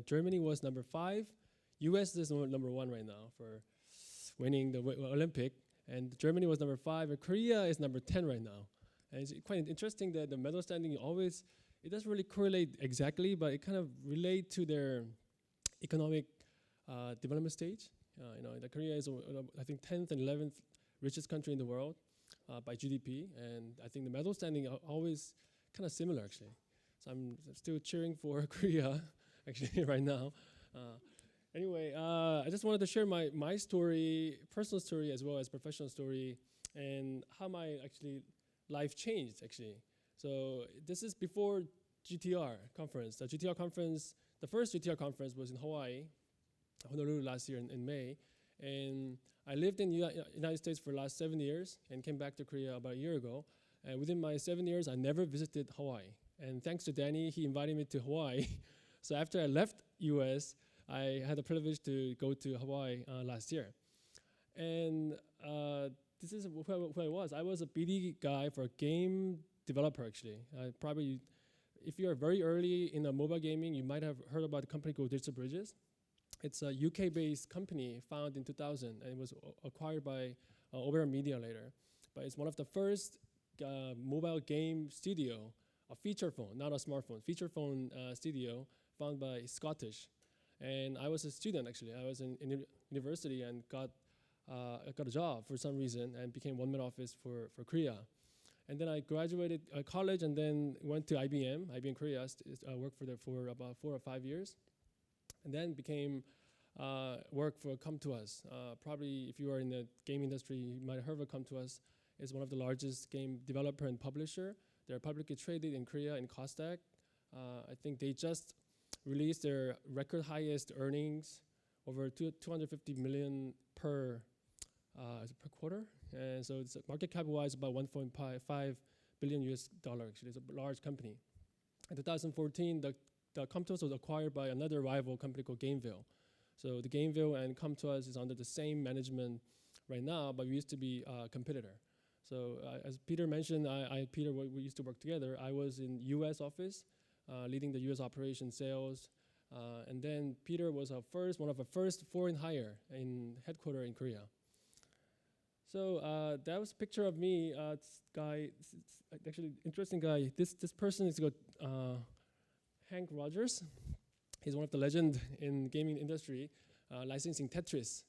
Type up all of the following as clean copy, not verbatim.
and Germany was number 5. US is number 1 right now for winning the Olympic, and Germany was number 5, and Korea is number 10 right now. And it's quite interesting that the medal standing always, it doesn't really correlate exactly, but it kind of relate to their economic development stage. The Korea is, I think, 10th and 11th richest country in the world by GDP, and I think the medal standing are always kind of similar, actually. So I'm still cheering for Korea, actually, right now. Anyway, I just wanted to share my story, personal story, as well as professional story, and how my life changed, actually. So this is before GTR conference. The GTR conference, the first GTR conference was in Hawaii, Honolulu last year in May. And I lived in the United States for the last 7 years and came back to Korea about a year ago. And within my 7 years, I never visited Hawaii. And thanks to Danny, he invited me to Hawaii. So after I left US, I had the privilege to go to Hawaii last year. And this is who I was. I was a BD guy for a game developer, actually. Probably, if you are very early in mobile gaming, you might have heard about a company called Digital Bridges. It's a UK-based company founded in 2000, and it was acquired by Opera Media later. But it's one of the first mobile game studio, a feature phone, not a smartphone, feature phone studio founded by Scottish. And I was a student, actually. I was in university and got a job for some reason and became one-man office for Korea. And then I graduated college and then went to IBM Korea, worked for there for about 4 or 5 years. And then became work for Come To Us. Probably if you are in the game industry, you might have heard of Come To Us. It's one of the largest game developer and publisher. They're publicly traded in Korea in Kosdaq. I think they just released their record highest earnings, over 250 million per quarter. And so it's market cap wise about 1.5 billion US dollar, actually. It's a large company. In 2014, the Come To Us was acquired by another rival company called Gameville. So the Gameville and Come To Us is under the same management right now, but we used to be a competitor. So as Peter mentioned, Peter, we used to work together. I was in US office, leading the US operation sales. And then Peter was one of our first foreign hire in headquarters in Korea. So that was a picture of me. This guy, it's actually interesting guy. This person is called Hank Rogers. He's one of the legends in gaming industry, licensing Tetris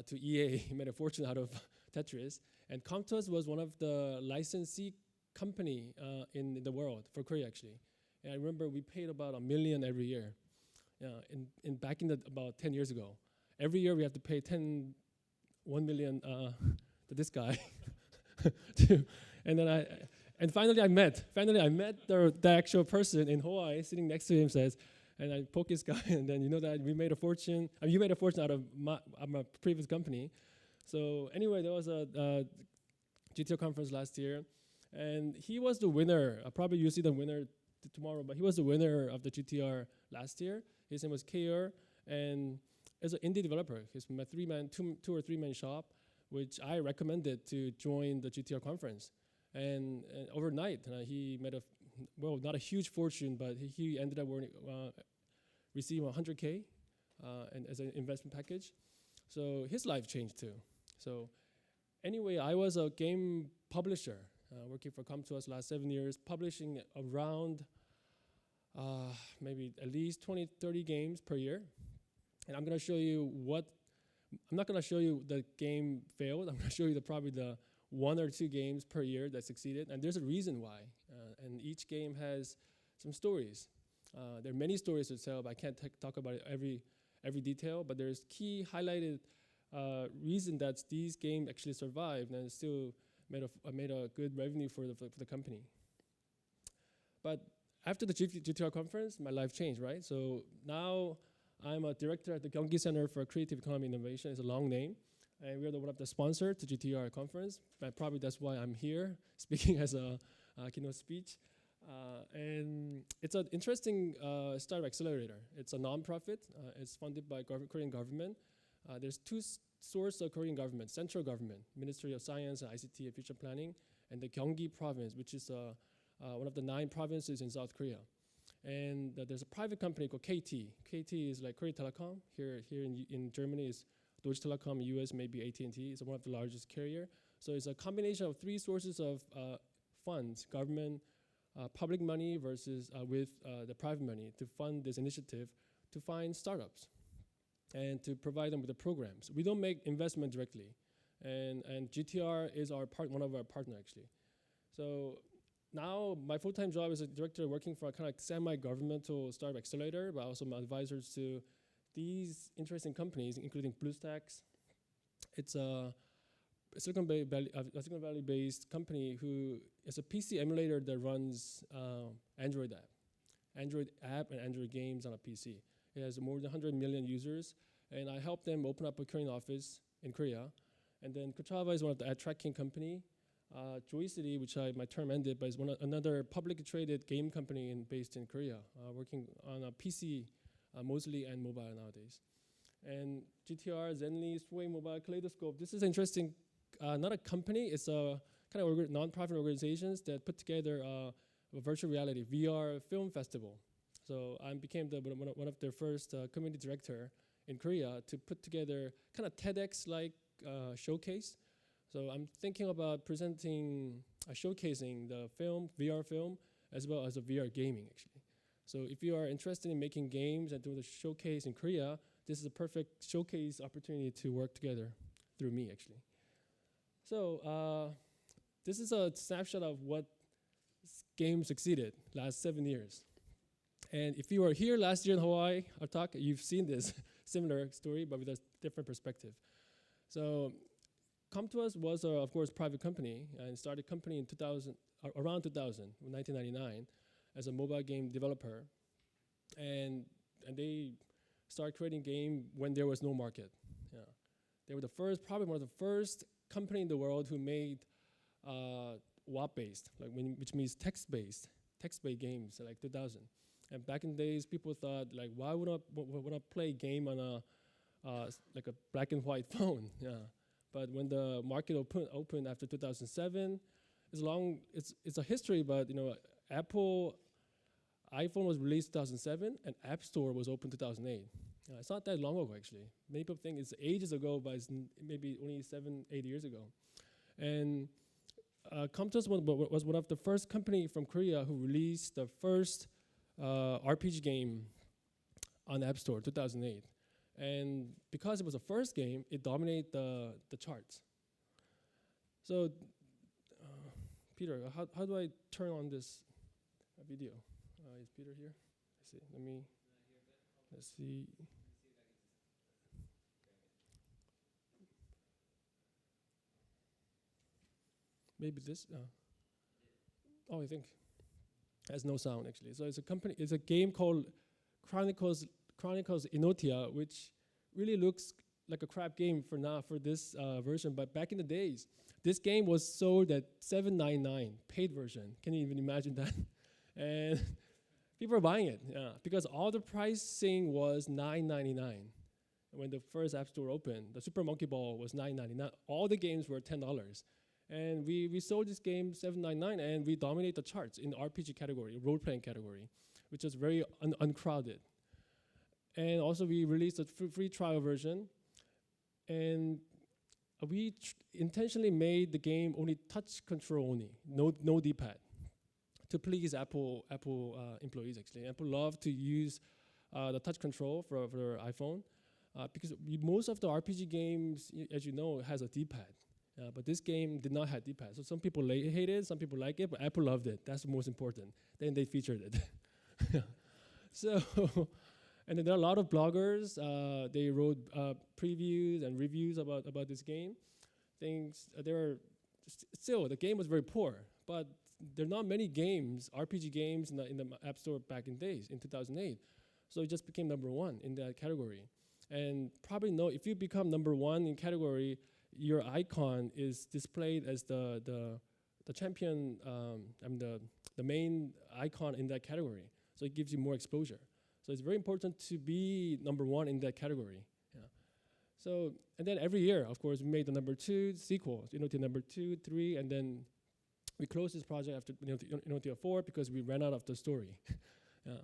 to EA. He made a fortune out of Tetris. And Come To Us was one of the licensee company in the world for Korea, actually. And I remember we paid about $1 million every year. Back in about 10 years ago. Every year we have to pay $1 million to this guy. And finally I met the actual person in Hawaii sitting next to him, says, and I poke this guy, and then you know that we made a fortune. You made a fortune out of my previous company. So anyway, there was a GTR conference last year, and he was the winner. Probably you see the winner tomorrow, but he was the winner of the GTR last year. His name was Kayer, and as an indie developer, he's from a two or three man shop, which I recommended to join the GTR conference. And overnight, he made not a huge fortune, but he ended up receiving 100K and as an investment package. So his life changed too. So anyway, I was a game publisher working for Come To Us last 7 years, publishing around maybe at least 20, 30 games per year. And I'm going to show you I'm not going to show you the game failed. I'm going to show you probably the 1 or 2 games per year that succeeded. And there's a reason why. And each game has some stories. There are many stories to tell, but I can't talk about every detail. But there's key highlighted reason that these games actually survived and still made a good revenue for the company. But after the GTR conference, my life changed, right? So now I'm a director at the Gyeonggi Center for Creative Economy Innovation. It's a long name. And we are one of the sponsors to GTR conference. But probably that's why I'm here speaking as a keynote speech. And it's an interesting startup accelerator. It's a nonprofit. It's funded by Korean government. There's 2 sources of Korean government: central government, Ministry of Science and ICT and Future Planning, and the Gyeonggi province, which is one of the 9 provinces in South Korea. And there's a private company called KT. KT is like Korea Telecom. Here in Germany is Deutsche Telekom. US maybe AT&T. It's one of the largest carrier. So it's a combination of three sources of funds: government, public money versus with the private money to fund this initiative to find startups and to provide them with the programs. We don't make investment directly, and GTR is one of our partner actually. So now my full-time job is a director working for a kind of like semi-governmental startup accelerator, but also my advisors to these interesting companies, including BlueStacks. It's a Silicon Valley-based company who is a PC emulator that runs Android app and Android games on a PC. It has more than 100 million users, and I helped them open up a Korean office in Korea. And then Kochava is one of the ad tracking company. Joy City, which my term ended, but is another publicly traded game company based in Korea, working on a PC mostly and mobile nowadays. And GTR, Zenly, Sway Mobile, Kaleidoscope. This is interesting. Not a company. It's a kind of non-profit organizations that put together a virtual reality VR film festival. So I became one of their first community director in Korea to put together kind of TEDx-like showcase. So I'm thinking about showcasing the VR film, as well as a VR gaming actually. So if you are interested in making games and doing the showcase in Korea, this is a perfect showcase opportunity to work together through me actually. So this is a snapshot of what game succeeded last 7 years. And if you were here last year in Hawaii, our talk, you've seen this similar story, but with a different perspective. So Come to Us was, of course, a private company, and started a company in around 2000, 1999, as a mobile game developer. And they started creating game when there was no market. Yeah. They were probably one of the first company in the world who made WAP-based, which means text-based games, like 2000. And back in the days, people thought, like, why would I play a game on a black and white phone? Yeah. But when the market opened after 2007, it's a history. But Apple iPhone was released 2007, and App Store was opened 2008. It's not that long ago actually. Many people think it's ages ago, but it's maybe only 7-8 years ago. And Come to Us was one of the first company from Korea who released the first RPG game on App Store 2008. And because it was the first game, it dominated the charts. So, Peter, how do I turn on this video? Is Peter here? Let's see. Let's see. Maybe this. Oh, I think it has no sound actually. So it's a game called Chronicles Inotia, which really looks like a crap game for this version. But back in the days, this game was sold at $7.99 paid version. Can you even imagine that? And people are buying it, yeah, because all the pricing was $9.99. When the first App Store opened, the Super Monkey Ball was $9.99. All the games were $10. And we sold this game $7.99, and we dominate the charts in the RPG category, role-playing category, which is very uncrowded. And also we released a free trial version, and we intentionally made the game only touch control only, no D-pad, to please Apple employees actually. Apple love to use the touch control for iPhone because most of the RPG games, as you know, has a D-pad. But this game did not have D-pad. So some people hate it, some people like it, but Apple loved it. That's the most important. Then they featured it. So, and then there are a lot of bloggers. They wrote previews and reviews about this game. Still, the game was very poor, but there are not many games, RPG games in the App Store back in days, in 2008. So it just became #1 in that category. And probably if you become #1 in category, your icon is displayed as the champion, the main icon in that category. So it gives you more exposure. So it's very important to be #1 in that category. Yeah. So, and then every year, of course, we made the #2 sequel, Inotia #2, 3, and then we closed this project after Inotia 4 because we ran out of the story. Yeah.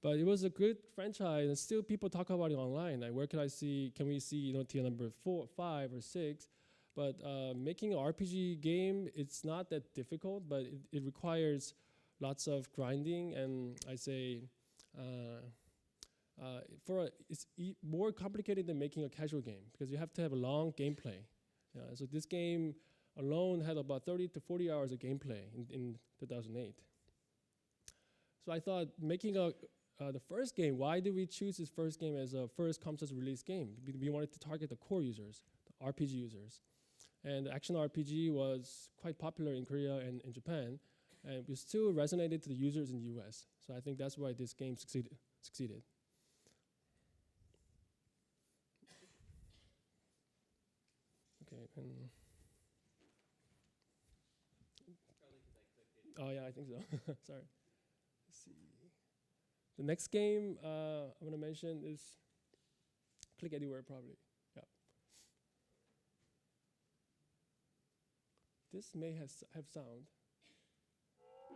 But it was a good franchise, and still people talk about it online. Like, where can I see? Can we see, tier number 4, 5, or 6? But making an RPG game, it's not that difficult, but it requires lots of grinding, and I say it's more complicated than making a casual game because you have to have a long gameplay. So this game alone had about 30 to 40 hours of gameplay in 2008. So I thought making the first game, why did we choose this first game as a first consoles release game? We wanted to target the core users, the RPG users. And action RPG was quite popular in Korea and in Japan, and it still resonated to the users in the US. So I think that's why this game succeeded. Okay, and oh yeah, I think so. Sorry. Let's see. The next game I'm gonna mention is Click Anywhere, probably. Yeah. This may have sound.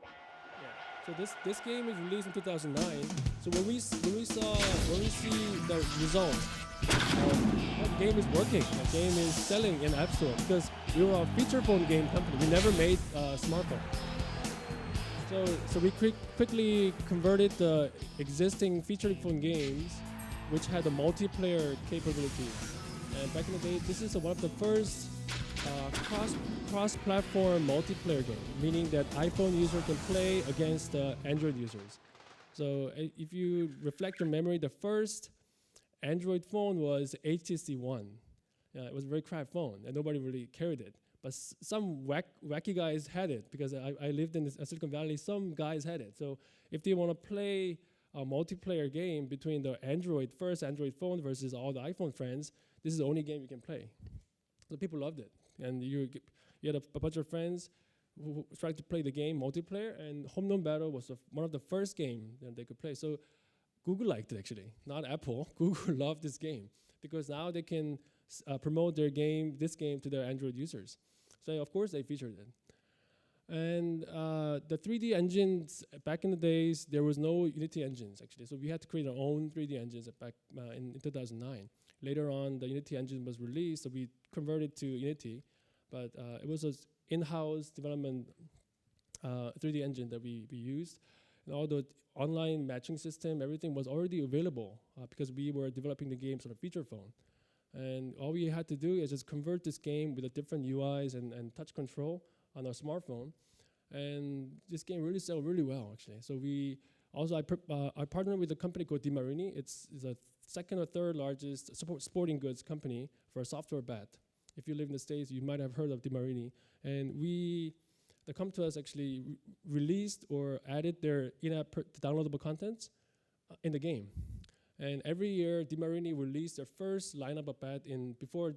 Yeah. So this game is released in 2009. So when we see the result, that game is working. The game is selling in App Store because we were a feature phone game company. We never made a smartphone. So we quickly converted the existing feature phone games, which had a multiplayer capability. And back in the day, this is one of the first cross-platform multiplayer game, meaning that iPhone user can play against Android users. So if you reflect your memory, the first Android phone was HTC One. It was a very crap phone, and nobody really carried it. But some wacky guys had it, because I lived in Silicon Valley. Some guys had it. So if they want to play a multiplayer game between the first Android phone versus all the iPhone friends, this is the only game you can play. So people loved it. And you had a bunch of friends who tried to play the game multiplayer, and Home Run Battle was one of the first games that they could play. So Google liked it, actually, not Apple. Google loved this game because now they can promote this game to their Android users. So of course they featured it. And the 3D engines, back in the days, there was no Unity engines, actually. So we had to create our own 3D engines back in 2009. Later on, the Unity engine was released, so we converted to Unity. But it was an in-house development 3D engine that we used. And all the online matching system, everything was already available because we were developing the games on a feature phone. And all we had to do is just convert this game with the different UIs and touch control on our smartphone. And this game really sold really well, actually. So I partnered with a company called DiMarini. It's a second or third largest sporting goods company for a software bet. If you live in the States, you might have heard of DiMarini. And they come to us, actually released or added their in-app downloadable contents in the game. And every year, DiMarini released their first lineup of bat before